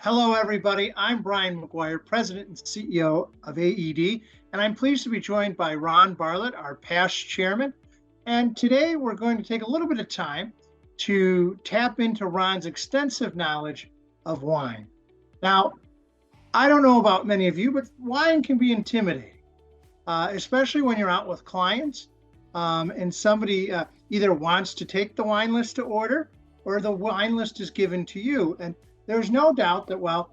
Hello, everybody. I'm Brian McGuire, President and CEO of AED, and I'm pleased to be joined by Ron Barlet, our past chairman. And today we're going to take a little bit of time to tap into Ron's extensive knowledge of wine. Now, I don't know about many of you, but wine can be intimidating, especially when you're out with clients and somebody either wants to take the wine list to order or the wine list is given to you. And there's no doubt that, well,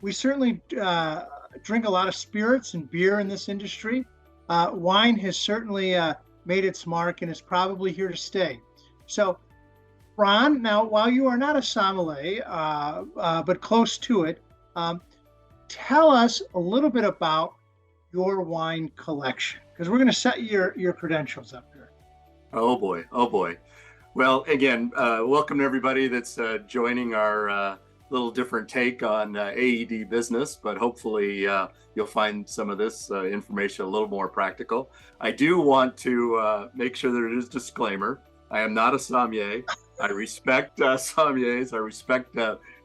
we certainly drink a lot of spirits and beer in this industry. Wine has certainly made its mark and is probably here to stay. So, Ron, now, while you are not a sommelier, but close to it, tell us a little bit about your wine collection, because we're going to set your credentials up here. Oh boy. Well, again, welcome to everybody that's joining our little different take on AED business, but hopefully you'll find some of this information a little more practical. I do want to make sure there is a disclaimer. I am not a sommelier. I respect sommeliers. I respect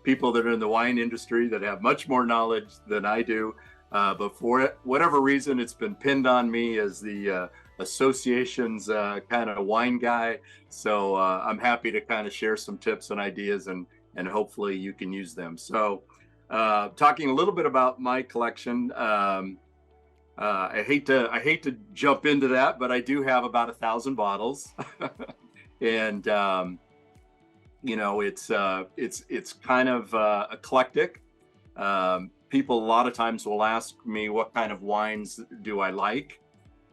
people that are in the wine industry that have much more knowledge than I do. But for whatever reason, it's been pinned on me as the association's kind of wine guy. So I'm happy to kind of share some tips and ideas, and hopefully you can use them. So talking a little bit about my collection, I hate to jump into that, but I do have about 1,000 bottles. And it's kind of eclectic. People a lot of times will ask me what kind of wines do I like,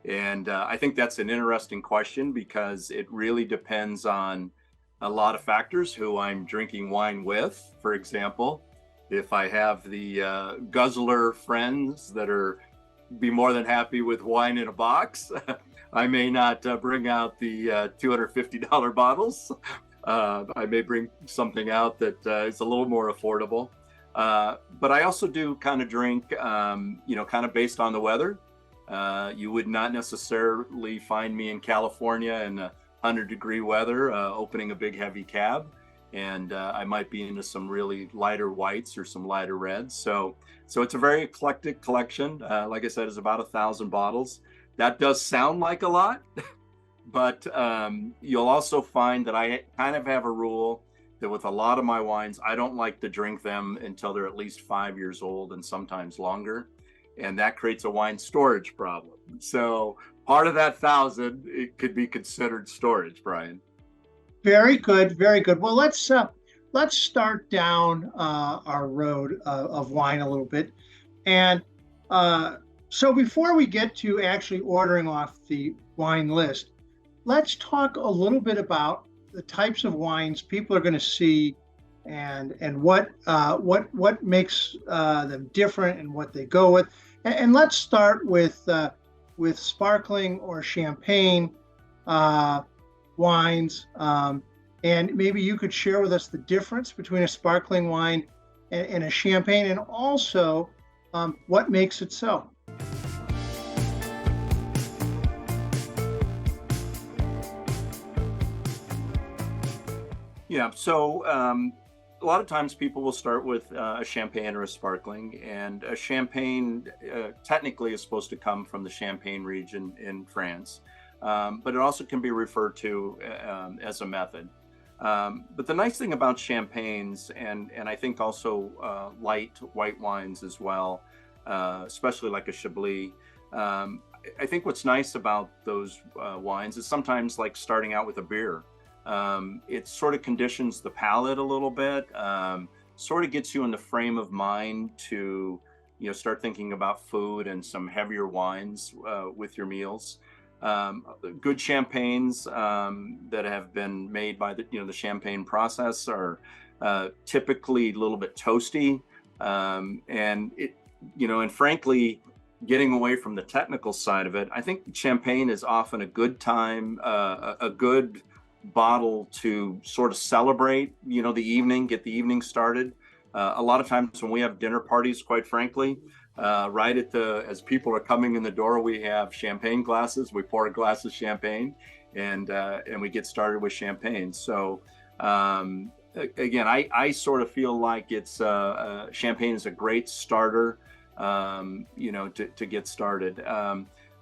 and I think that's an interesting question because it really depends on a lot of factors who I'm drinking wine with. For example, if I have the guzzler friends that be more than happy with wine in a box, I may not bring out the $250 bottles. I may bring something out that is a little more affordable. But I also do kind of drink, kind of based on the weather. You would not necessarily find me in California in 100-degree weather opening a big heavy cab, and I might be into some really lighter whites or some lighter reds. So it's a very eclectic collection. Like I said, it's about 1,000 bottles. That does sound like a lot, but you'll also find that I kind of have a rule that with a lot of my wines, I don't like to drink them until they're at least 5 years old and sometimes longer. And that creates a wine storage problem. So part of that 1,000, it could be considered storage, Brian. Very good, very good. Well, let's start down our road of wine a little bit. And so before we get to actually ordering off the wine list, let's talk a little bit about the types of wines people are going to see, and what makes them different and what they go with. And let's start with sparkling or champagne wines. And maybe you could share with us the difference between a sparkling wine and a champagne, and also what makes it so. Yeah, so a lot of times people will start with a champagne or a sparkling, and a champagne technically is supposed to come from the Champagne region in France, but it also can be referred to as a method. But the nice thing about champagnes, and I think also light white wines as well, especially like a Chablis, I think what's nice about those wines is sometimes like starting out with a beer. It sort of conditions the palate a little bit, sort of gets you in the frame of mind to, start thinking about food and some heavier wines with your meals. Good champagnes that have been made by the champagne process are typically a little bit toasty, and frankly, getting away from the technical side of it, I think champagne is often a good time, a good bottle to sort of celebrate, the evening, get the evening started. A lot of times when we have dinner parties, quite frankly, right as people are coming in the door, we have champagne glasses. We pour a glass of champagne, and we get started with champagne. So again, I sort of feel like it's champagne is a great starter, to get started.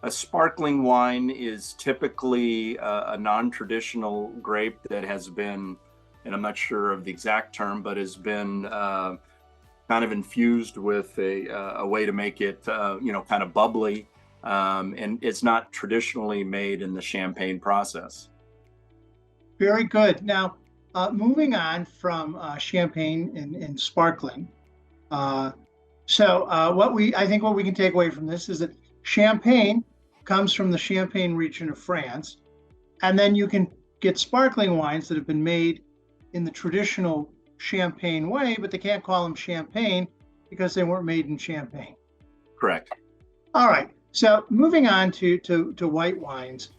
A sparkling wine is typically a non-traditional grape that has been, and I'm not sure of the exact term, but has been kind of infused with a way to make it, kind of bubbly, and it's not traditionally made in the champagne process. Very good. Now, moving on from champagne and sparkling. I think what we can take away from this is that champagne comes from the Champagne region of France, and then you can get sparkling wines that have been made in the traditional champagne way, but they can't call them champagne because they weren't made in Champagne. Correct. All right. So moving on to white wines.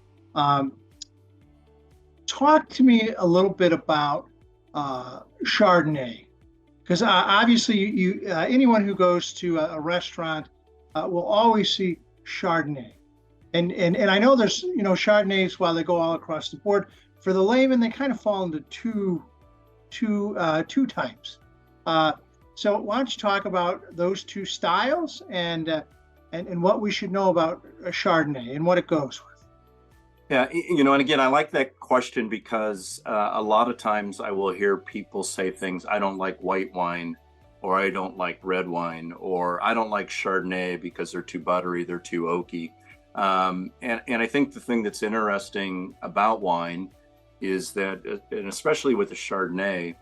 Talk to me a little bit about Chardonnay, because obviously you anyone who goes to a restaurant will always see Chardonnay, and I know there's Chardonnays, while they go all across the board, for the layman they kind of fall into two types. So why don't you talk about those two styles and what we should know about a Chardonnay and what it goes with? Yeah, and again, I like that question because a lot of times I will hear people say things, I don't like white wine, or I don't like red wine, or I don't like Chardonnay because they're too buttery, they're too oaky. And I think the thing that's interesting about wine is that, and especially with the Chardonnay,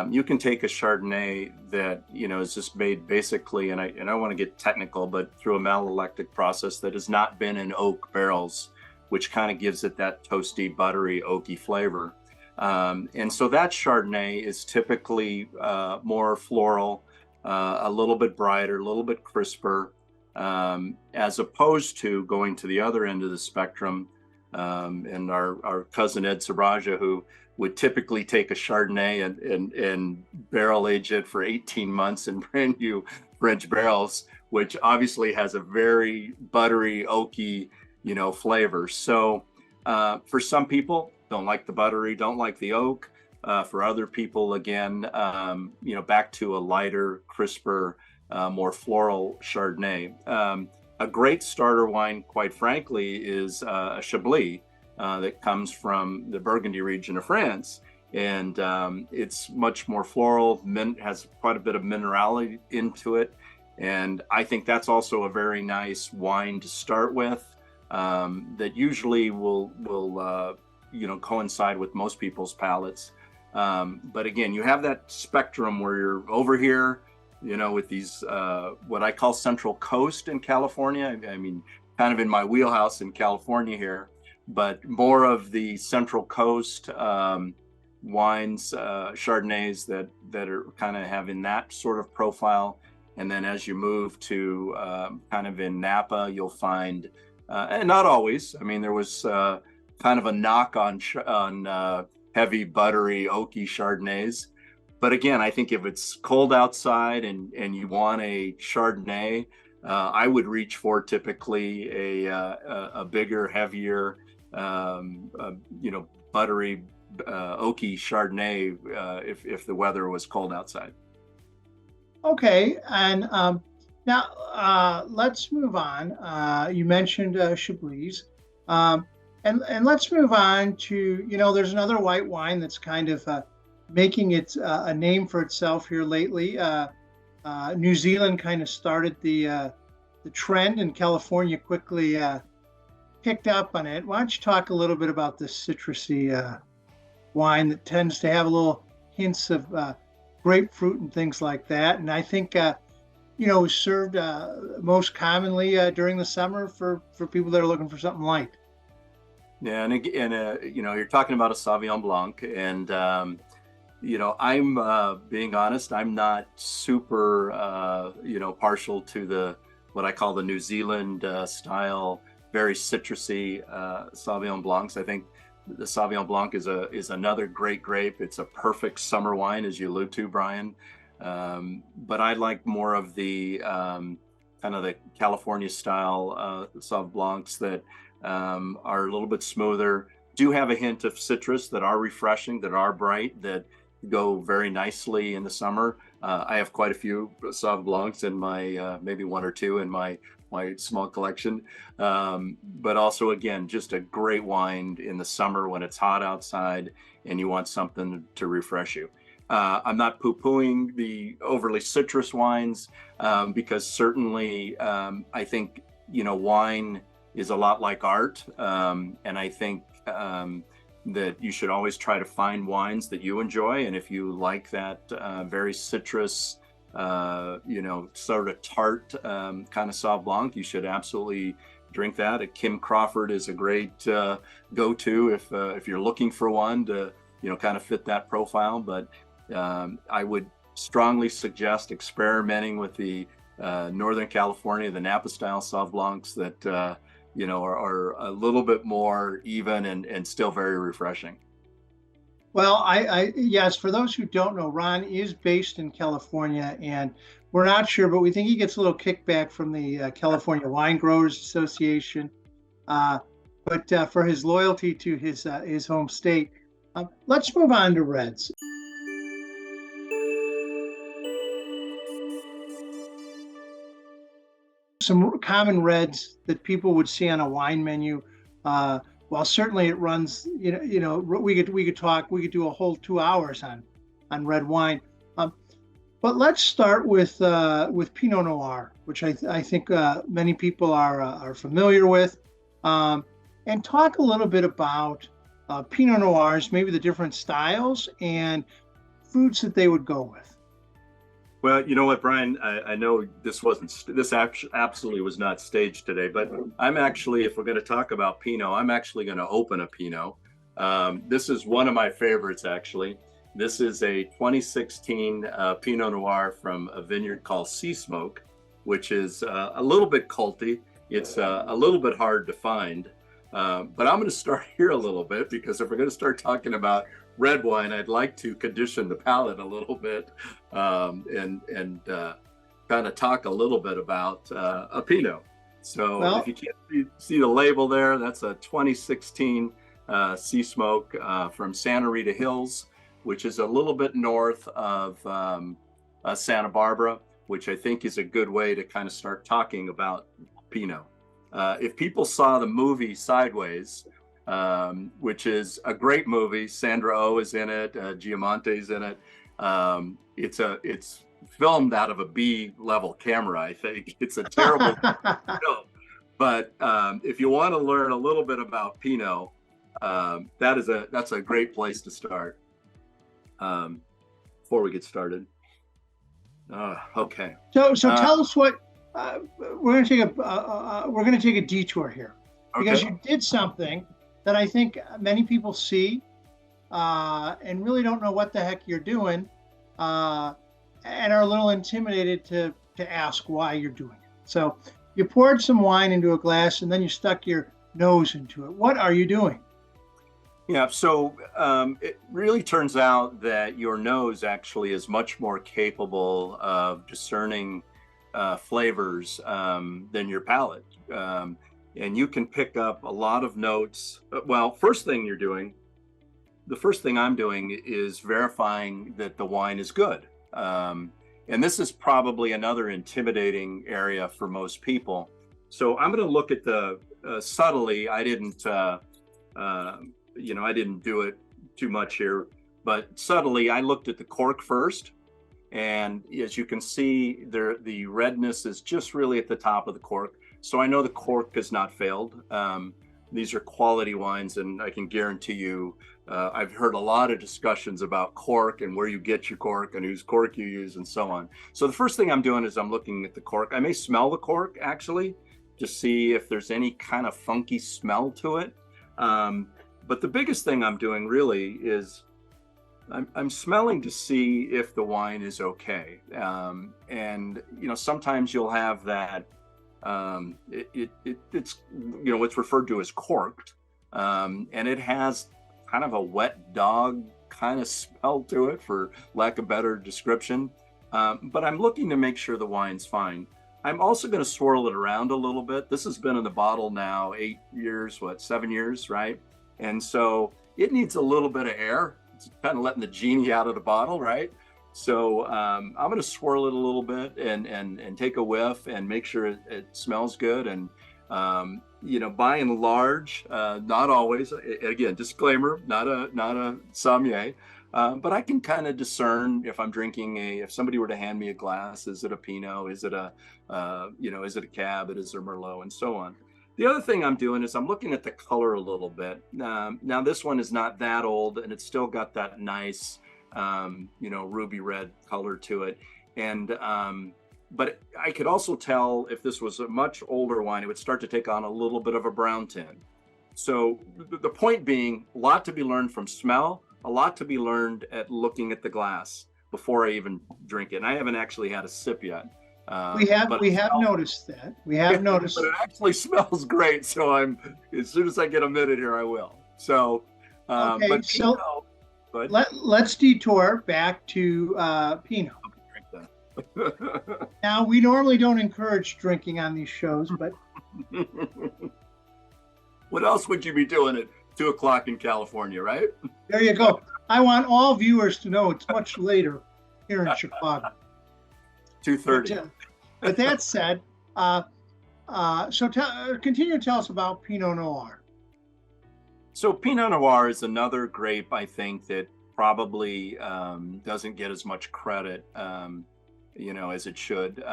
you can take a Chardonnay that is just made basically, and I want to get technical, but through a malolactic process that has not been in oak barrels, which kind of gives it that toasty, buttery, oaky flavor. And so that Chardonnay is typically more floral, a little bit brighter, a little bit crisper, as opposed to going to the other end of the spectrum. And our cousin Ed Siraja, who would typically take a Chardonnay and barrel age it for 18 months in brand new French barrels, which obviously has a very buttery, oaky, flavor. So for some people, don't like the buttery, don't like the oak. For other people, again, back to a lighter, crisper, more floral Chardonnay. A great starter wine, quite frankly, is a Chablis that comes from the Burgundy region of France. And it's much more floral, has quite a bit of minerality into it. And I think that's also a very nice wine to start with. That usually will coincide with most people's palates. But again, you have that spectrum where you're over here, with these what I call Central Coast in California. I mean, kind of in my wheelhouse in California here, but more of the Central Coast wines, Chardonnays that are kind of having that sort of profile. And then as you move to kind of in Napa, you'll find. And not always. I mean, there was kind of a knock on heavy, buttery, oaky Chardonnays. But again, I think if it's cold outside and you want a Chardonnay, I would reach for typically a bigger, heavier, buttery, oaky Chardonnay if the weather was cold outside. Okay, and now, let's move on. You mentioned Chablis, and let's move on to, there's another white wine that's kind of making it a name for itself here lately. New Zealand kind of started the trend, and California quickly picked up on it. Why don't you talk a little bit about this citrusy wine that tends to have a little hints of grapefruit and things like that, and I think served most commonly during the summer for people that are looking for something light. Yeah, and you're talking about a Sauvignon Blanc, and I'm being honest, I'm not super partial to what I call the New Zealand style, very citrusy Sauvignon Blancs. I think the Sauvignon Blanc is another great grape. It's a perfect summer wine, as you allude to, Brian. But I like more of the kind of the California style Sauv Blancs that are a little bit smoother, do have a hint of citrus, that are refreshing, that are bright, that go very nicely in the summer. I have quite a few Sauv Blancs in my, maybe one or two in my small collection. But also, again, just a great wine in the summer when it's hot outside and you want something to refresh you. I'm not poo-pooing the overly citrus wines, because certainly I think, wine is a lot like art. And I think that you should always try to find wines that you enjoy. And if you like that very citrus, sort of tart kind of Sauv Blanc, you should absolutely drink that. A Kim Crawford is a great go-to if you're looking for one to, kind of fit that profile. But I would strongly suggest experimenting with the Northern California, the Napa style Sauv Blancs that, are a little bit more even and still very refreshing. Well, yes, for those who don't know, Ron is based in California, and we're not sure, but we think he gets a little kickback from the California Wine Growers Association, but for his loyalty to his home state. Let's move on to reds. Some common reds that people would see on a wine menu. Well, certainly it runs. We could do a whole 2 hours on red wine. But let's start with Pinot Noir, which I think many people are familiar with, and talk a little bit about Pinot Noirs, maybe the different styles and foods that they would go with. Well, you know what, Brian, I know this absolutely was not staged today, but I'm actually, if we're going to talk about Pinot, I'm actually going to open a Pinot. This is one of my favorites, actually. This is a 2016 Pinot Noir from a vineyard called Sea Smoke, which is a little bit culty. It's a little bit hard to find, but I'm going to start here a little bit, because if we're going to start talking about red wine, I'd like to condition the palate a little bit, and kind of talk a little bit about a Pinot. So if you can't see the label there, that's a 2016 Sea Smoke from Santa Rita Hills, which is a little bit north of Santa Barbara, which I think is a good way to kind of start talking about Pinot. If people saw the movie Sideways, which is a great movie, Sandra Oh is in it, Giamonte's in it. It's filmed out of a B-level camera, I think. It's a terrible film. But if you want to learn a little bit about Pinot, that's a great place to start. Before we get started. Okay. So tell us what we're going to take a detour here, because you did something that I think many people see and really don't know what the heck you're doing, and are a little intimidated to ask why you're doing it. So you poured some wine into a glass and then you stuck your nose into it. What are you doing? Yeah, so it really turns out that your nose actually is much more capable of discerning flavors than your palate. And you can pick up a lot of notes. Well, the first thing I'm doing is verifying that the wine is good. And this is probably another intimidating area for most people. So I'm going to look at the subtly. I didn't do it too much here, but subtly I looked at the cork first. And as you can see, the redness is just really at the top of the cork. So I know the cork has not failed. These are quality wines, and I can guarantee you, I've heard a lot of discussions about cork and where you get your cork and whose cork you use and so on. So the first thing I'm doing is I'm looking at the cork. I may smell the cork actually to see if there's any kind of funky smell to it. But the biggest thing I'm doing really is I'm smelling to see if the wine is okay. And sometimes you'll have that. It's what's referred to as corked, and it has kind of a wet dog kind of smell to it, for lack of better description. But I'm looking to make sure the wine's fine. I'm also going to swirl it around a little bit. This has been in the bottle now 7 years, right? And so it needs a little bit of air kind of letting the genie out of the bottle, right? So I'm going to swirl it a little bit and take a whiff and make sure it smells good. And by and large, not always. Again, disclaimer: not a sommelier, but I can kind of discern if I'm drinking if somebody were to hand me a glass, is it a Pinot? Is it a is it a Cab? Is it a Merlot? And so on. The other thing I'm doing is I'm looking at the color a little bit. Now this one is not that old, and it's still got that nice, ruby red color to it. And but I could also tell if this was a much older wine, it would start to take on a little bit of a brown tint. So the point being, a lot to be learned from smell, a lot to be learned at looking at the glass before I even drink it. And I haven't actually had a sip yet. We have noticed that. We have noticed. But it actually smells great. So as soon as I get a minute here, I will. So, okay, but so Pinot, let's detour back to Pinot. Now, we normally don't encourage drinking on these shows, but what else would you be doing at 2:00 in California, right? There you go. I want all viewers to know it's much later here in Chicago. 2:30. But that said, continue to tell us about Pinot Noir. So Pinot Noir is another grape, I think, that probably doesn't get as much credit, as it should.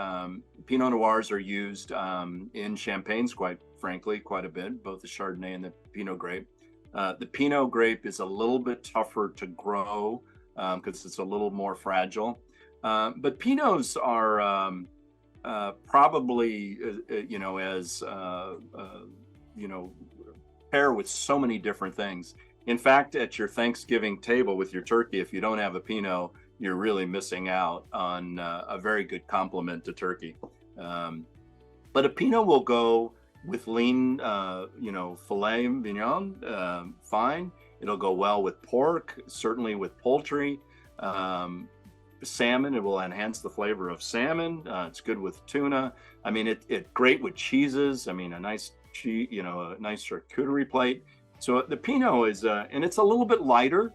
Pinot Noirs are used in champagnes, quite frankly, quite a bit, both the Chardonnay and the Pinot grape. The Pinot grape is a little bit tougher to grow because it's a little more fragile. But Pinots are probably, pair with so many different things. In fact, at your Thanksgiving table with your turkey, if you don't have a Pinot, you're really missing out on a very good complement to turkey. But a Pinot will go with lean, filet mignon, fine. It'll go well with pork, certainly with poultry. Salmon, it will enhance the flavor of salmon. It's good with tuna. I mean, it's great with cheeses. I mean, a nice cheese, a nice charcuterie plate. So the Pinot is, and it's a little bit lighter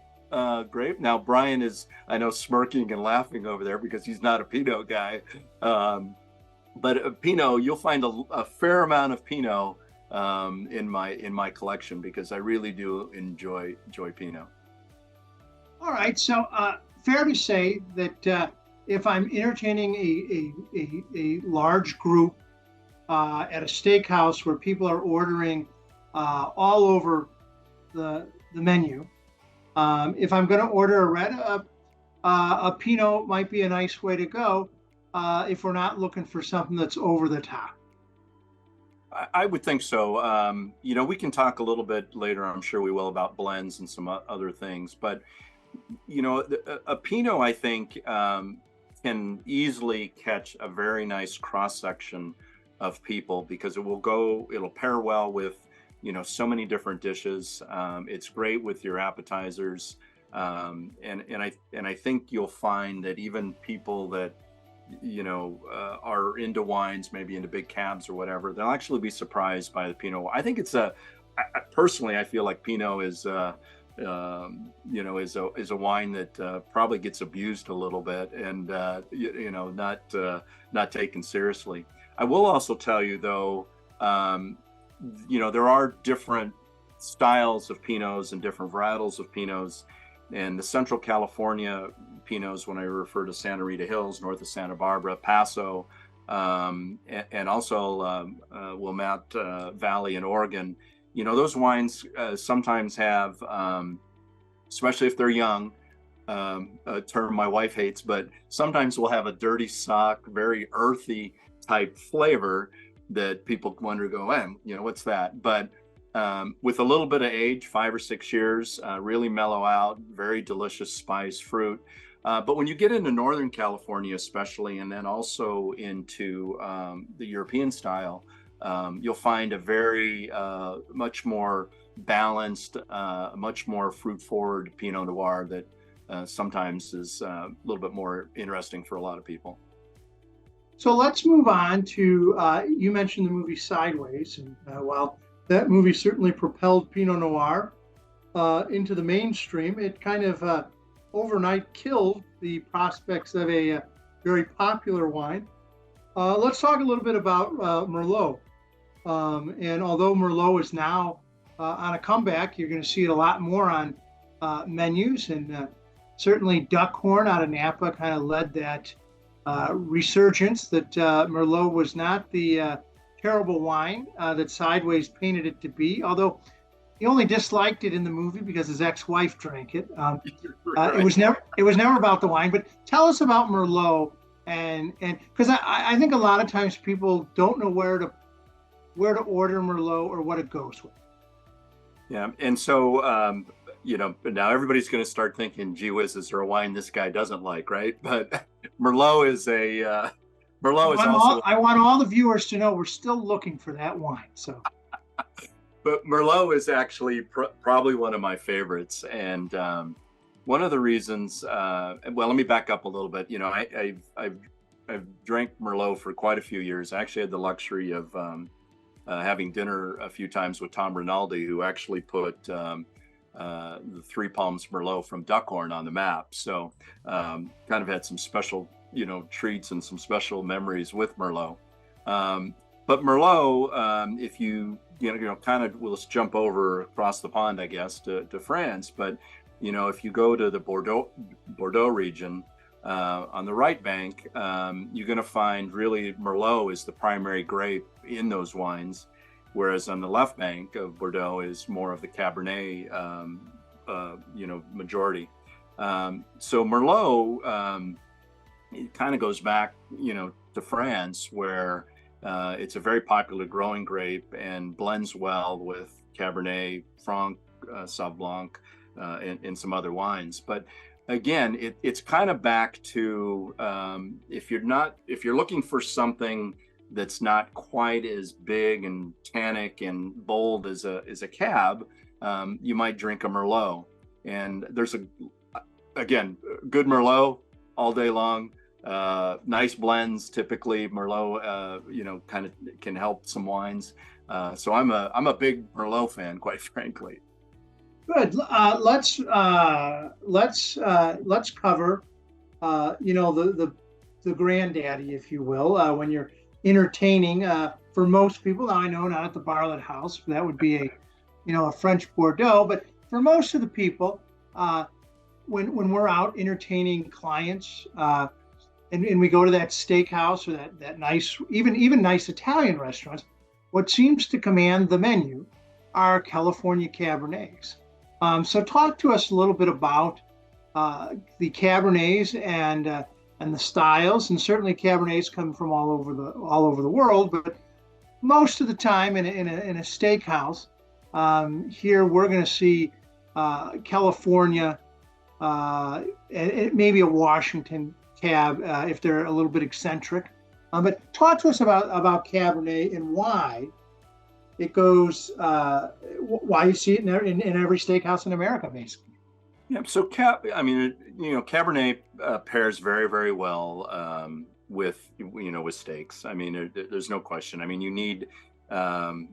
grape. Now, Brian is, I know, smirking and laughing over there because he's not a Pinot guy. But a Pinot, you'll find a fair amount of Pinot in my collection because I really do enjoy Pinot. All right, so fair to say that if I'm entertaining a large group at a steakhouse where people are ordering all over the menu, if I'm going to order a red, a Pinot might be a nice way to go if we're not looking for something that's over the top. I would think so. We can talk a little bit later, I'm sure we will, about blends and some other things. But, a Pinot, I think, can easily catch a very nice cross-section of people because it'll pair well with, so many different dishes. It's great with your appetizers. And I think you'll find that even people that, are into wines, maybe into big cabs or whatever, they'll actually be surprised by the Pinot. I think personally, I feel like Pinot is a wine that probably gets abused a little bit and not taken seriously. I will also tell you though, there are different styles of Pinots and different varietals of Pinots, and the Central California Pinots, when I refer to Santa Rita Hills, north of Santa Barbara, Paso, and also Willamette Valley in Oregon, those wines sometimes have, especially if they're young, a term my wife hates, but sometimes will have a dirty sock, very earthy type flavor that people wonder, what's that? But with a little bit of age, 5 or 6 years, really mellow out, very delicious spice, fruit. But when you get into Northern California, especially, and then also into the European style, you'll find a very much more balanced, much more fruit-forward Pinot Noir that sometimes is a little bit more interesting for a lot of people. So let's move on to, you mentioned the movie Sideways, and while that movie certainly propelled Pinot Noir, into the mainstream, it kind of overnight killed the prospects of a very popular wine. Let's talk a little bit about Merlot. And although Merlot is now on a comeback, you're going to see it a lot more on menus. And certainly Duckhorn out of Napa kind of led that resurgence that Merlot was not the terrible wine that Sideways painted it to be, although he only disliked it in the movie because his ex-wife drank it. Right. It was never about the wine. But tell us about Merlot, and because I think a lot of times people don't know where to order Merlot or what it goes with. Yeah, and so now everybody's going to start thinking, "Gee whiz, is there a wine this guy doesn't like?" Right? But Merlot is I want all the viewers to know we're still looking for that wine. So. But Merlot is actually probably one of my favorites, and one of the reasons. Well, let me back up a little bit. I've drank Merlot for quite a few years. I actually had the luxury of having dinner a few times with Tom Rinaldi, who actually put the Three Palms Merlot from Duckhorn on the map. So kind of had some special, treats and some special memories with Merlot. But Merlot, if you kind of, let's jump over across the pond, I guess, to France. But, if you go to the Bordeaux region, on the right bank, you're going to find really Merlot is the primary grape in those wines, whereas on the left bank of Bordeaux is more of the Cabernet, majority. So Merlot, it kind of goes back, to France, where it's a very popular growing grape and blends well with Cabernet Franc, Sauv Blanc, and some other wines. But again, it's kind of back to if you're looking for something that's not quite as big and tannic and bold as a Cab, you might drink a Merlot. And there's again, good Merlot all day long. Nice blends. Typically Merlot, kind of can help some wines. So I'm a big Merlot fan, quite frankly. Good. Let's cover, the granddaddy, if you will, when you're entertaining. For most people, now I know not at the Barlet House, that would be a French Bordeaux, but for most of the people, when we're out entertaining clients, and we go to that steakhouse or that nice, even nice Italian restaurants, what seems to command the menu are California Cabernets. So talk to us a little bit about the Cabernets and the styles, and certainly Cabernets come from all over the world, but most of the time in a steakhouse, here we're going to see California, and maybe a Washington Cab if they're a little bit eccentric. But talk to us about Cabernet and why it goes, why you see it in every steakhouse in America, basically. Yeah. So Cabernet pairs very, very well with steaks. I mean, there's no question. I mean, you need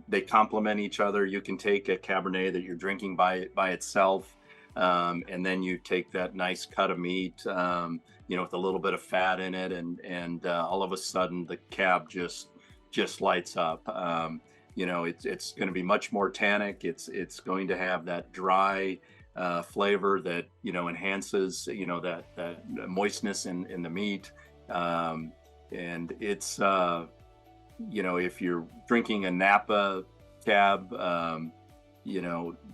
they complement each other. You can take a Cabernet that you're drinking by itself, and then you take that nice cut of meat, with a little bit of fat in it, and all of a sudden the Cab just lights up. It's going to be much more tannic. It's going to have that dry flavor that enhances that moistness in the meat, and it's if you're drinking a Napa Cab,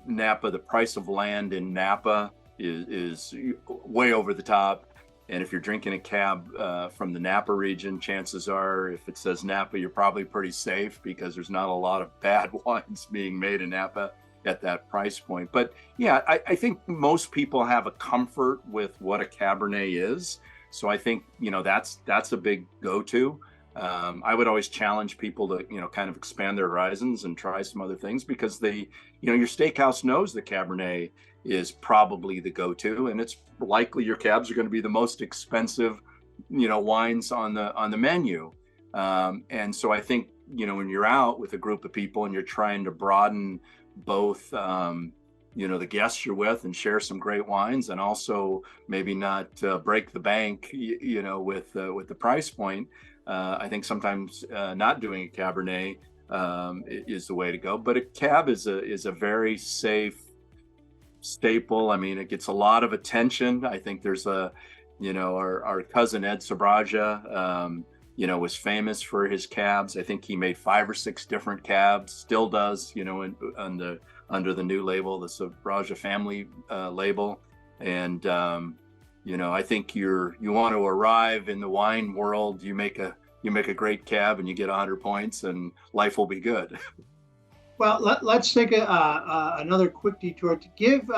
Napa, the price of land in Napa is way over the top. And if you're drinking a Cab from the Napa region, chances are, if it says Napa, you're probably pretty safe, because there's not a lot of bad wines being made in Napa at that price point. But yeah, I think most people have a comfort with what a Cabernet is. So I think, that's a big go-to. I would always challenge people to, kind of expand their horizons and try some other things, because your steakhouse knows the Cabernet is probably the go-to, and it's likely your Cabs are going to be the most expensive, wines on the menu. And so I think, when you're out with a group of people and you're trying to broaden both, the guests you're with and share some great wines, and also maybe not break the bank, with the price point. I think sometimes not doing a Cabernet is the way to go. But a Cab is a very safe staple. I mean, it gets a lot of attention. I think there's our cousin Ed Siraja, was famous for his cabs. I think he made 5 or 6 different cabs, still does, under the new label, the Siraja family label. And, I think you want to arrive in the wine world, you make a great cab and you get 100 points and life will be good. Well, let's take another quick detour to give.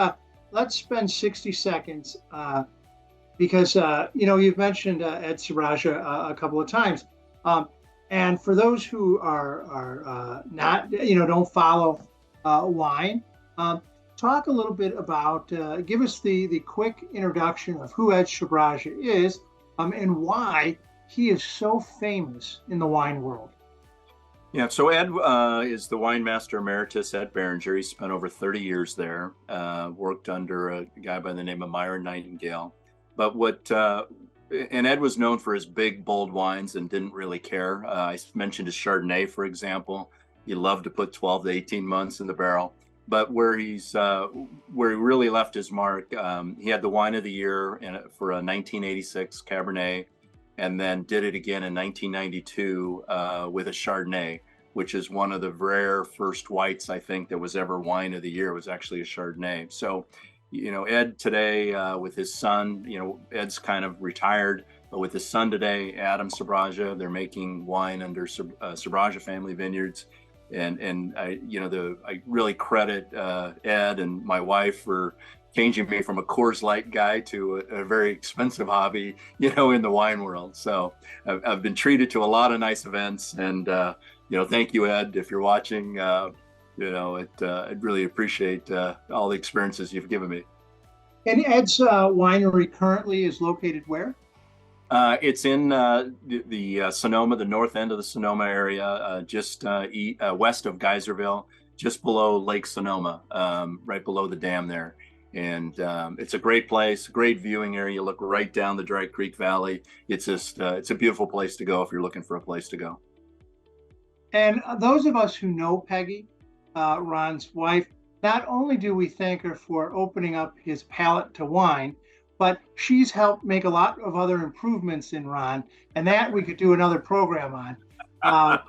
Let's spend 60 seconds because you've mentioned Ed Siraja a couple of times, and for those who are not don't follow wine, talk a little bit about. Give us the quick introduction of who Ed Siraja is, and why he is so famous in the wine world. Yeah, so Ed is the wine master emeritus at Beringer. He spent over 30 years there, worked under a guy by the name of Myron Nightingale. But and Ed was known for his big, bold wines and didn't really care. I mentioned his Chardonnay, for example. He loved to put 12 to 18 months in the barrel. But where he really left his mark, he had the wine of the year for a 1986 Cabernet, and then did it again in 1992 with a Chardonnay, which is one of the rare first whites, I think, that was ever wine of the year. It was actually a Chardonnay. So, Ed today with his son, Ed's kind of retired, but with his son today, Adam Siraja, they're making wine under Siraja Family Vineyards. And I really credit Ed and my wife for changing me from a Coors Light guy to a very expensive hobby, in the wine world. So I've been treated to a lot of nice events, and thank you, Ed, if you're watching. I'd really appreciate all the experiences you've given me. And Ed's winery currently is located where? It's in the Sonoma, the north end of the Sonoma area, just west of Geyserville, just below Lake Sonoma, right below the dam there. And it's a great place, great viewing area. You look right down the Dry Creek Valley. It's just, it's a beautiful place to go if you're looking for a place to go. And those of us who know Peggy, Ron's wife, not only do we thank her for opening up his palate to wine, but she's helped make a lot of other improvements in Ron, and that we could do another program on. But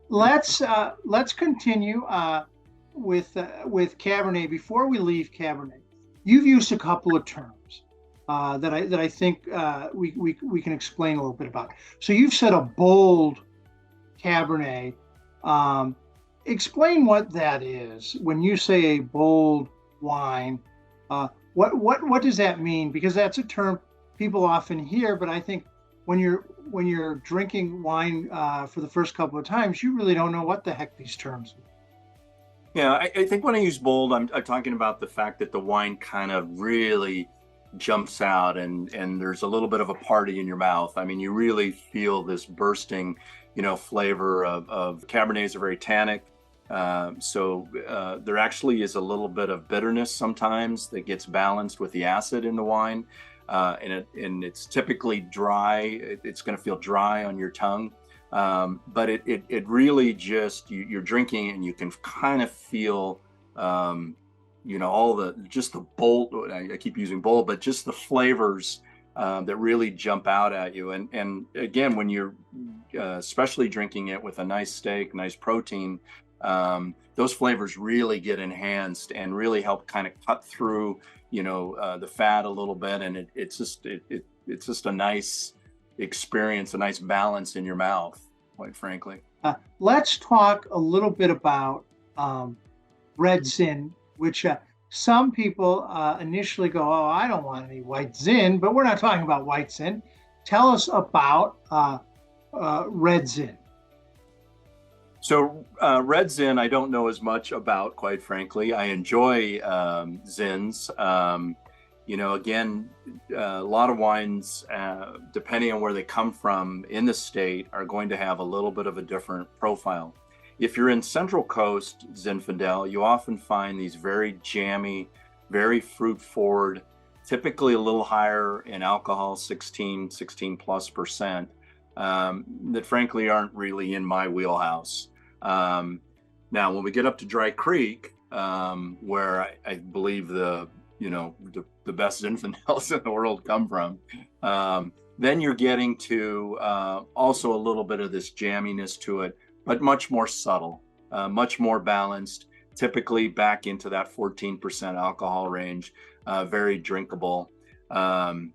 let's continue with Cabernet. Before we leave Cabernet, you've used a couple of terms that I think we can explain a little bit about. So you've said a bold Cabernet. Explain what that is when you say a bold wine. What does that mean? Because that's a term people often hear, but I think when you're drinking wine for the first couple of times, you really don't know what the heck these terms mean. Yeah, I think when I use bold, I'm talking about the fact that the wine kind of really jumps out and there's a little bit of a party in your mouth. I mean, you really feel this bursting, flavor of Cabernets are very tannic. So there actually is a little bit of bitterness sometimes that gets balanced with the acid in the wine. And it's typically dry. It's going to feel dry on your tongue. But it really just, you're drinking and you can kind of feel, all just the bold, I keep using bold, but just the flavors that really jump out at you. And again, when you're especially drinking it with a nice steak, nice protein, those flavors really get enhanced and really help kind of cut through, the fat a little bit. And it's just a nice experience, a nice balance in your mouth, quite frankly. Let's talk a little bit about red zin, which some people initially go, oh, I don't want any white zin, but we're not talking about white zin. Tell us about red zin. So red zin, I don't know as much about, quite frankly. I enjoy zins. Again, a lot of wines, depending on where they come from in the state, are going to have a little bit of a different profile. If you're in Central Coast Zinfandel, you often find these very jammy, very fruit forward, typically a little higher in alcohol, 16 plus percent, that frankly aren't really in my wheelhouse. Now, when we get up to Dry Creek, where I believe the best Zinfandels in the world come from, then you're getting to also a little bit of this jamminess to it, but much more subtle, much more balanced, typically back into that 14% alcohol range, very drinkable. I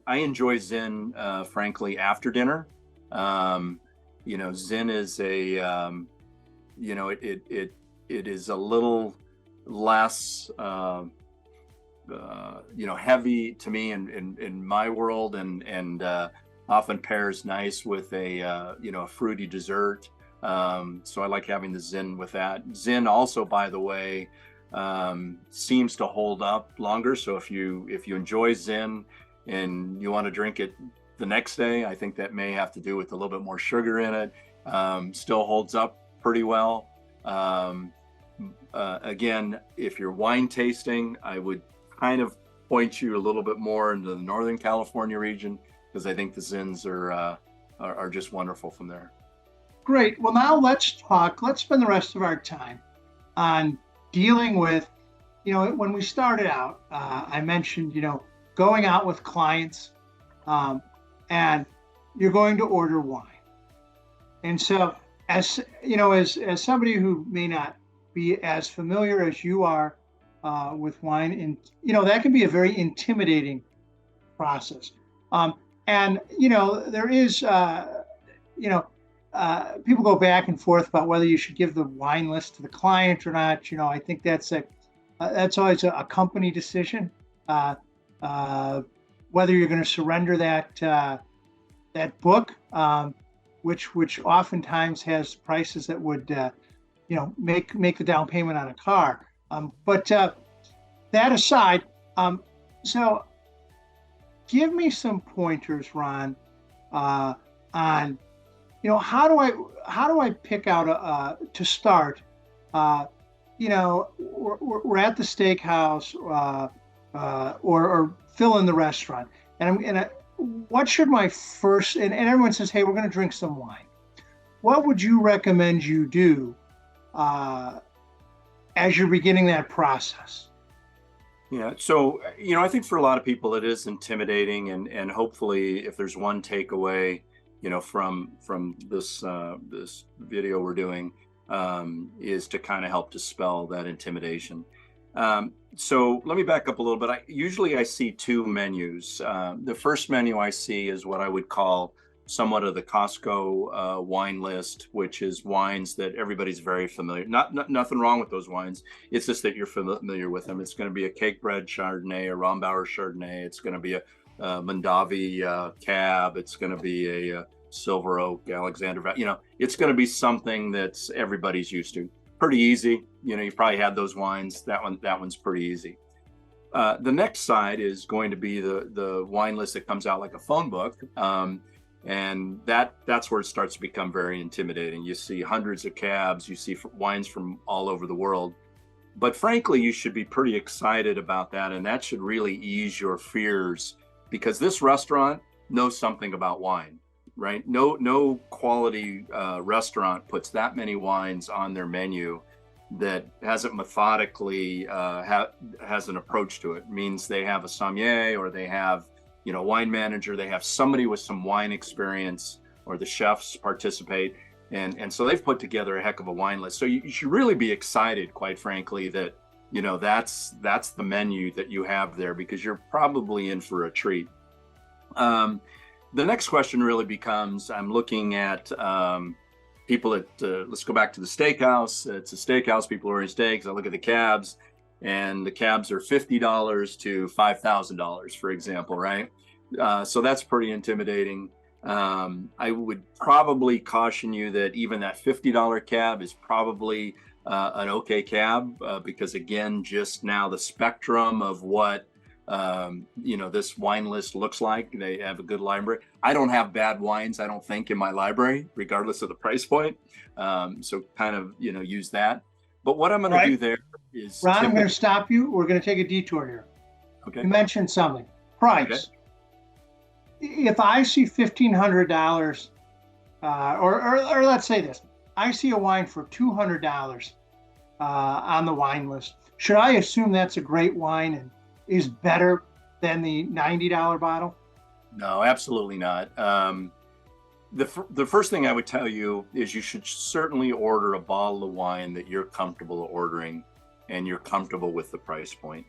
enjoy Zin, frankly, after dinner. Zin is it is a little less, heavy to me in my world, and often pairs nice with a fruity dessert. So I like having the Zin with that. Zin also, by the way, seems to hold up longer. So if you enjoy Zin and you want to drink it the next day, I think that may have to do with a little bit more sugar in it. Still holds up pretty well. Again, if you're wine tasting, I would kind of point you a little bit more into the Northern California region, because I think the Zins are just wonderful from there. Great. Well, now let's spend the rest of our time on dealing with, when we started out, I mentioned, going out with clients, and you're going to order wine. And so as somebody who may not be as familiar as you are with wine, and that can be a very intimidating process. And there is people go back and forth about whether you should give the wine list to the client or not. I think that's always a company decision, whether you're going to surrender that book, which oftentimes has prices that would make the down payment on a car. But that aside, so give me some pointers, Ron, on how do I pick out to start? We're at the steakhouse or fill in the restaurant, and what should my first? And everyone says, hey, we're going to drink some wine. What would you recommend you do as you're beginning that process? Yeah, so I think for a lot of people it is intimidating, and hopefully, if there's one takeaway, from this video we're doing, is to kind of help dispel that intimidation. So let me back up a little bit. I see two menus. The first menu I see is what I would call somewhat of the Costco wine list, which is wines that everybody's very familiar. Nothing wrong with those wines. It's just that you're familiar with them. It's going to be a Cakebread Chardonnay, a Rombauer Chardonnay. It's going to be a Mondavi Cab. It's going to be a Silver Oak Alexander. It's going to be something that's everybody's used to. Pretty easy. You probably had those wines. That one's pretty easy. The next side is going to be the wine list that comes out like a phone book. And that's where it starts to become very intimidating. You see hundreds of cabs, you see wines from all over the world. But frankly, you should be pretty excited about that. And that should really ease your fears, because this restaurant knows something about wine, right? No quality restaurant puts that many wines on their menu that hasn't methodically has an approach to it. It means they have a sommelier, or they have wine manager, they have somebody with some wine experience, or the chefs participate. And so they've put together a heck of a wine list. So you should really be excited, quite frankly, that, that's the menu that you have there, because you're probably in for a treat. The next question really becomes, I'm looking at people at, let's go back to the steakhouse. It's a steakhouse, people are ordering steaks. I look at the cabs, and the cabs are $50 to $5,000, for example, right? So that's pretty intimidating. I would probably caution you that even that $50 cab is probably an okay cab, because again, just now the spectrum of what this wine list looks like. They have a good library. I don't have bad wines, I don't think, in my library, regardless of the price point. So kind of, use that. But what I'm going to do there is Ron, I'm going to stop you. We're going to take a detour here. Okay. You mentioned something. Price. Okay. If I see $1,500, or let's say this, I see a wine for $200 on the wine list. Should I assume that's a great wine and is better than the $90 bottle? No, absolutely not. The first thing I would tell you is you should certainly order a bottle of wine that you're comfortable ordering and you're comfortable with the price point.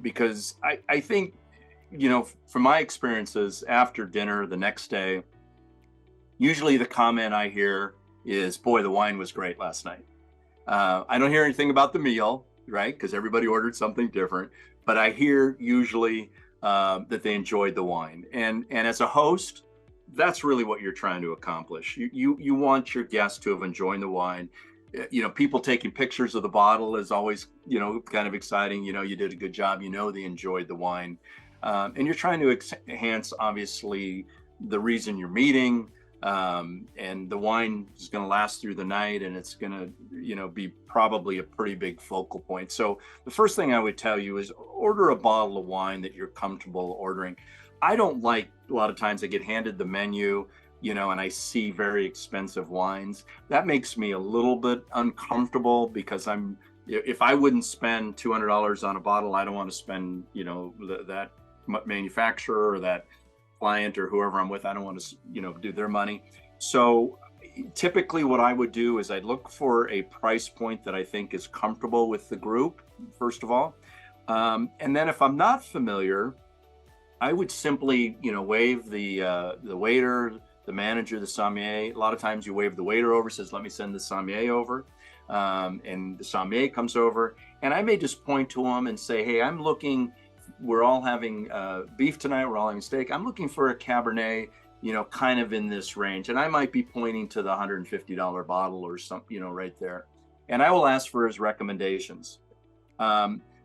Because I think, from my experiences after dinner the next day, usually the comment I hear is, boy, the wine was great last night. I don't hear anything about the meal, right? Because everybody ordered something different. But I hear usually that they enjoyed the wine. And as a host, that's really what you're trying to accomplish. You want your guests to have enjoyed the wine. People taking pictures of the bottle is always, kind of exciting. You did a good job. They enjoyed the wine. And you're trying to enhance, obviously, the reason you're meeting. And the wine is going to last through the night, and it's going to, be probably a pretty big focal point. So the first thing I would tell you is order a bottle of wine that you're comfortable ordering. I don't like, a lot of times I get handed the menu, and I see very expensive wines. That makes me a little bit uncomfortable because if I wouldn't spend $200 on a bottle, I don't want to spend, that manufacturer or that client or whoever I'm with, I don't want to, do their money. So typically what I would do is I'd look for a price point that I think is comfortable with the group, first of all. And then if I'm not familiar, I would simply, wave the waiter, the manager, the sommelier. A lot of times you wave the waiter over, says, let me send the sommelier over. And the sommelier comes over, and I may just point to him and say, hey, we're all having beef tonight, we're all having steak. I'm looking for a Cabernet, kind of in this range. And I might be pointing to the $150 bottle or something, right there. And I will ask for his recommendations.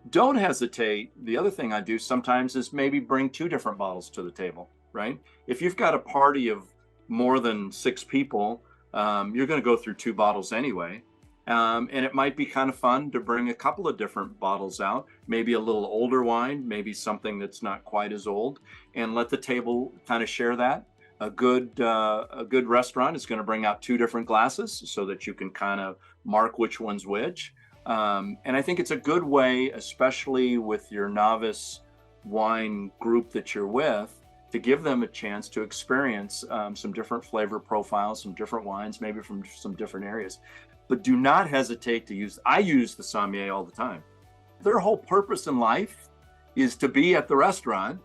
Don't hesitate. The other thing I do sometimes is maybe bring 2 different bottles to the table, right? If you've got a party of more than 6 people, you're going to go through 2 bottles anyway. And it might be kind of fun to bring a couple of different bottles out, maybe a little older wine, maybe something that's not quite as old, and let the table kind of share that. A good restaurant is going to bring out 2 different glasses so that you can kind of mark which one's which. And I think it's a good way, especially with your novice wine group that you're with, to give them a chance to experience some different flavor profiles, some different wines, maybe from some different areas. But do not hesitate to I use the sommelier all the time. Their whole purpose in life is to be at the restaurant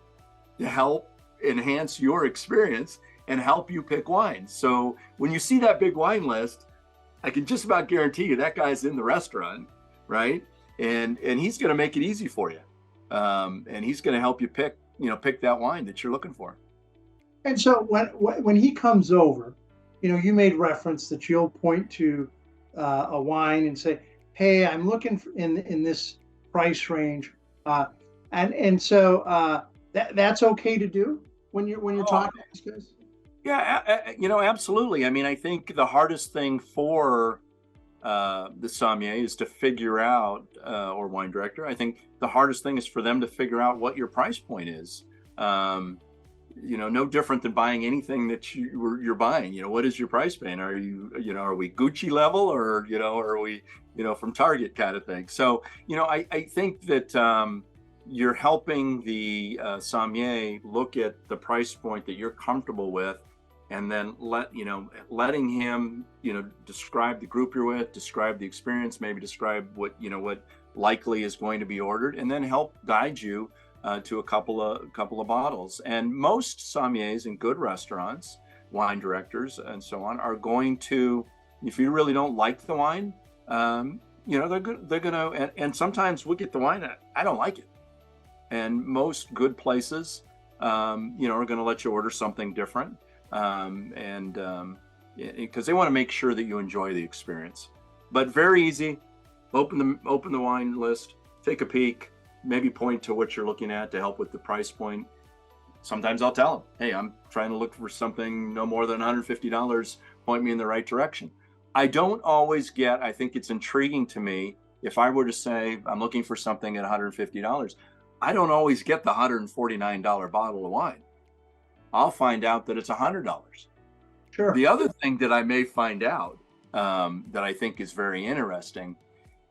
to help enhance your experience and help you pick wines. So when you see that big wine list, I can just about guarantee you that guy's in the restaurant, right? And he's going to make it easy for you. And he's going to help you pick that wine that you're looking for. And so when he comes over, you made reference that you'll point to a wine and say, hey, I'm looking in this price range. And so that's okay to do when you're talking to these guys? Yeah, absolutely. I mean, I think the hardest thing for the sommelier is to figure out, or wine director, I think the hardest thing is for them to figure out what your price point is. No different than buying anything that you're buying. What is your price point? Are are we Gucci level, or are we from Target kind of thing? So I think that you're helping the sommelier look at the price point that you're comfortable with, and then letting him describe the group you're with, describe the experience, maybe describe what likely is going to be ordered, and then help guide you to a couple of bottles. And most sommeliers in good restaurants, wine directors and so on, are going to, if you really don't like the wine, they're gonna, and sometimes we get the wine, I don't like it. And most good places, are going to let you order something different, because they want to make sure that you enjoy the experience. But very easy. Open the wine list, take a peek, maybe point to what you're looking at to help with the price point. Sometimes I'll tell them, hey, I'm trying to look for something no more than $150, point me in the right direction. I don't always get, I think it's intriguing to me, if I were to say I'm looking for something at $150, I don't always get the $149 bottle of wine. I'll find out that it's $100. Sure. The other thing that I may find out that I think is very interesting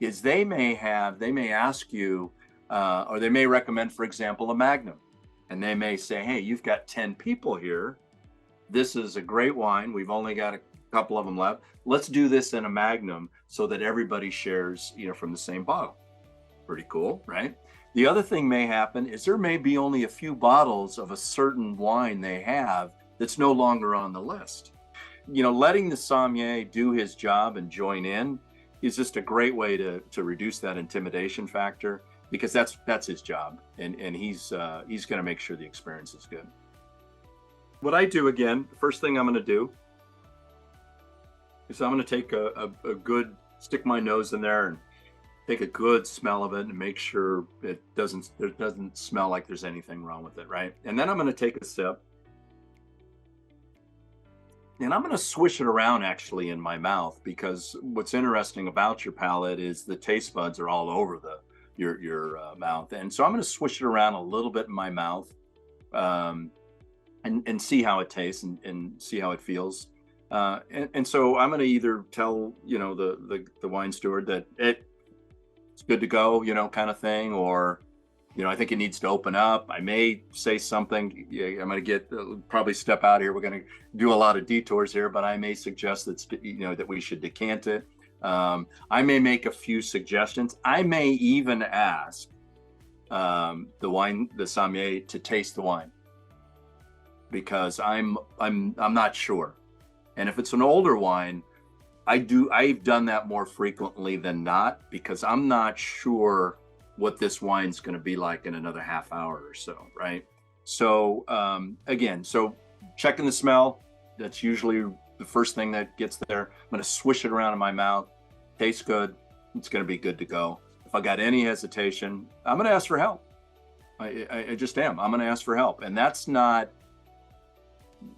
is they may ask you, or they may recommend, for example, a Magnum. And they may say, hey, you've got 10 people here. This is a great wine. We've only got a couple of them left. Let's do this in a Magnum so that everybody shares, from the same bottle. Pretty cool, right? The other thing may happen is there may be only a few bottles of a certain wine they have that's no longer on the list. Letting the sommelier do his job and join in is just a great way to reduce that intimidation factor, because that's his job, and he's going to make sure the experience is good. What I do, again, the first thing I'm going to do is I'm going to take a good, stick my nose in there and take a good smell of it and make sure it doesn't smell like there's anything wrong with it, right? And then I'm going to take a sip, and I'm going to swish it around actually in my mouth, because what's interesting about your palate is the taste buds are all over your mouth. And so I'm going to swish it around a little bit in my mouth and see how it tastes and see how it feels. And so I'm going to either tell, the wine steward that it's good to go, kind of thing, or, I think it needs to open up. I may say something. I'm going to probably step out here. We're going to do a lot of detours here, but I may suggest that we should decant it. I may make a few suggestions. I may even ask the sommelier to taste the wine, because I'm not sure. And if it's an older wine, I've done that more frequently than not, because I'm not sure what this wine's going to be like in another half hour or so, right? So again, checking the smell, that's usually the first thing that gets there. I'm going to swish it around in my mouth. Tastes good. It's going to be good to go. If I got any hesitation, I'm going to ask for help. I just am. I'm going to ask for help. And that's not,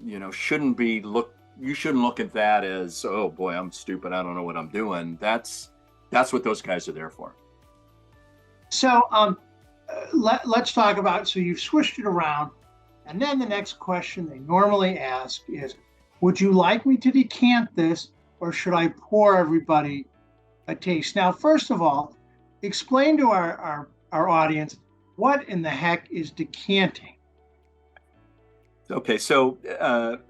you shouldn't look at that as, oh boy, I'm stupid, I don't know what I'm doing. That's what those guys are there for. So let's talk about, so you've swished it around, and then the next question they normally ask is, would you like me to decant this, or should I pour everybody a taste? Now, first of all, explain to our audience, what in the heck is decanting? Okay, so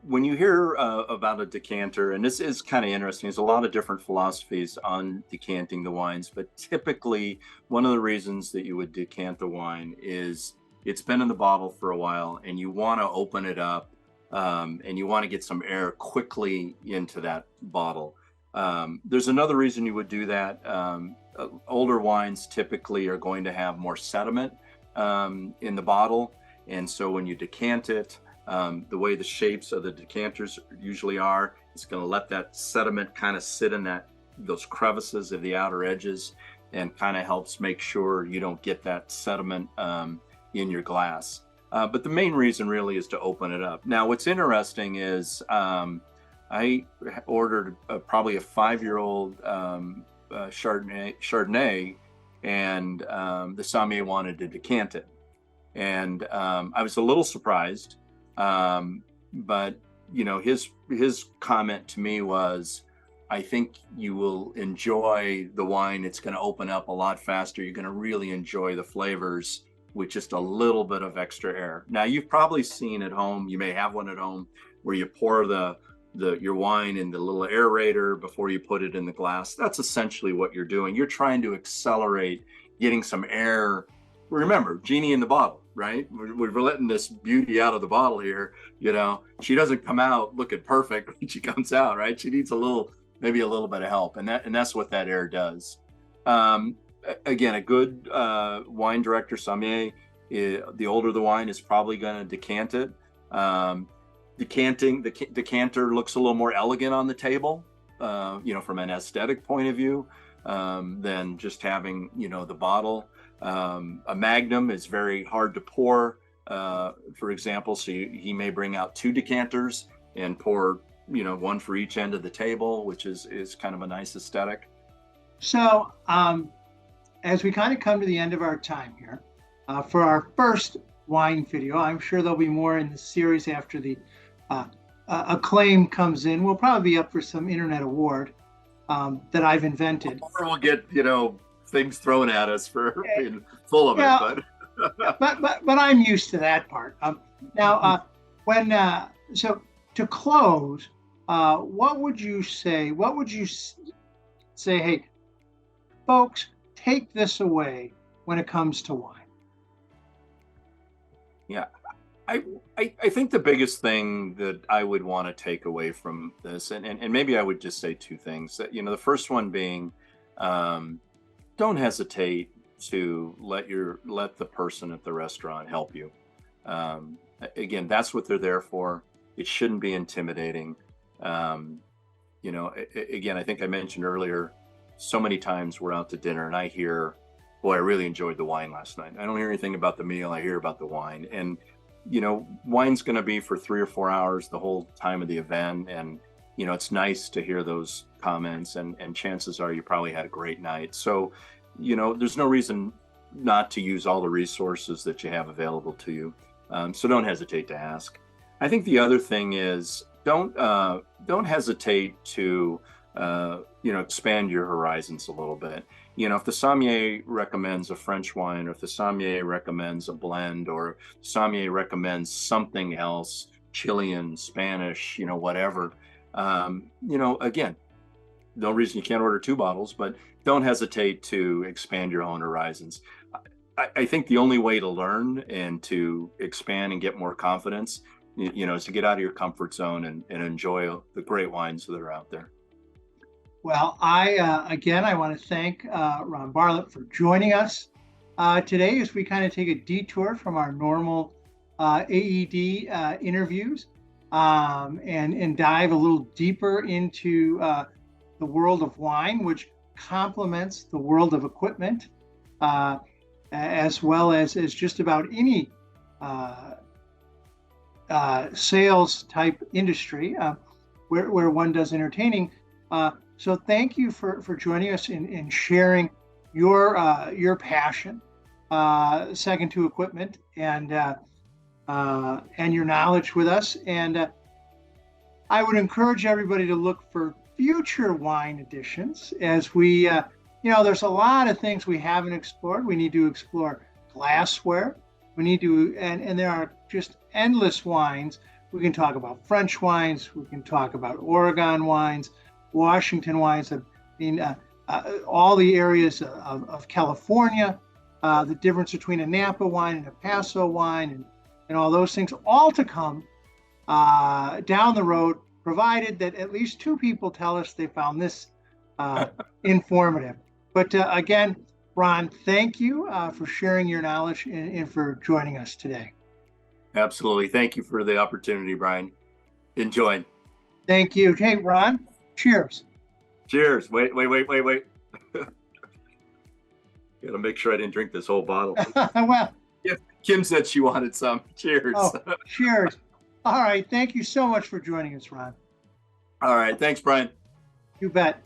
when you hear about a decanter, and this is kind of interesting, there's a lot of different philosophies on decanting the wines, but typically one of the reasons that you would decant the wine is it's been in the bottle for a while and you want to open it up and you want to get some air quickly into that bottle. There's another reason you would do that. Older wines typically are going to have more sediment in the bottle, and so when you decant it, the way the shapes of the decanters usually are, it's going to let that sediment kind of sit in those crevices of the outer edges, and kind of helps make sure you don't get that sediment in your glass. But the main reason really is to open it up. Now, what's interesting is I ordered probably a 5-year-old Chardonnay, and the sommelier wanted to decant it. And I was a little surprised. But his comment to me was, I think you will enjoy the wine. It's going to open up a lot faster. You're going to really enjoy the flavors with just a little bit of extra air. Now, you've probably seen at home, you may have one at home, where you pour your wine in the little aerator before you put it in the glass. That's essentially what you're doing. You're trying to accelerate getting some air. Remember, genie in the bottle, right? We're letting this beauty out of the bottle here. She doesn't come out looking perfect when she comes out, right? She needs maybe a little bit of help, and that's what that air does. Again, a good wine director, sommelier, the older the wine is probably going to decant it. Decanting, the decanter looks a little more elegant on the table, from an aesthetic point of view, than just having, the bottle. A Magnum is very hard to pour, for example. So he may bring out 2 decanters and pour, one for each end of the table, which is kind of a nice aesthetic. So as we kind of come to the end of our time here, for our first wine video, I'm sure there'll be more in the series after the acclaim comes in. We'll probably be up for some internet award that I've invented. Or we'll get, things thrown at us for being full of it. But I'm used to that part. Now, so to close, what would you say? What would you say? Hey, folks, take this away when it comes to wine. Yeah, I think the biggest thing that I would want to take away from this, and maybe I would just say 2 things. That the first one being, don't hesitate to let the person at the restaurant help you. Again, that's what they're there for. It shouldn't be intimidating. Again, I think I mentioned earlier, so many times we're out to dinner and I hear, boy, I really enjoyed the wine last night. I don't hear anything about the meal. I hear about the wine. And, wine's going to be for 3 or 4 hours the whole time of the event. And, it's nice to hear those comments, and chances are you probably had a great night. So, there's no reason not to use all the resources that you have available to you. So don't hesitate to ask. I think the other thing is don't hesitate to expand your horizons a little bit. If the sommelier recommends a French wine, or if the sommelier recommends a blend, or sommelier recommends something else, Chilean, Spanish, whatever, again, no reason you can't order 2 bottles, but don't hesitate to expand your own horizons. I think the only way to learn and to expand and get more confidence, is to get out of your comfort zone and enjoy the great wines that are out there. Well, I want to thank Ron Barlet for joining us today as we kind of take a detour from our normal AED interviews and dive a little deeper into the world of wine, which complements the world of equipment, as well as just about any sales type industry where one does entertaining. So thank you for joining us and sharing your passion, second to equipment, and your knowledge with us. And I would encourage everybody to look for future wine editions as we, there's a lot of things we haven't explored. We need to explore glassware. We need to, and there are just endless wines. We can talk about French wines. We can talk about Oregon wines, Washington wines. All the areas of California, the difference between a Napa wine and a Paso wine, and all those things, all to come down the road, provided that at least 2 people tell us they found this informative. But again, Ron, thank you for sharing your knowledge and for joining us today. Absolutely. Thank you for the opportunity, Brian. Enjoy. Thank you. Hey, Ron, cheers. Cheers. Wait. Gotta make sure I didn't drink this whole bottle. Well, yeah, Kim said she wanted some. Cheers. Oh, cheers. All right. Thank you so much for joining us, Ron. All right. Thanks, Brian. You bet.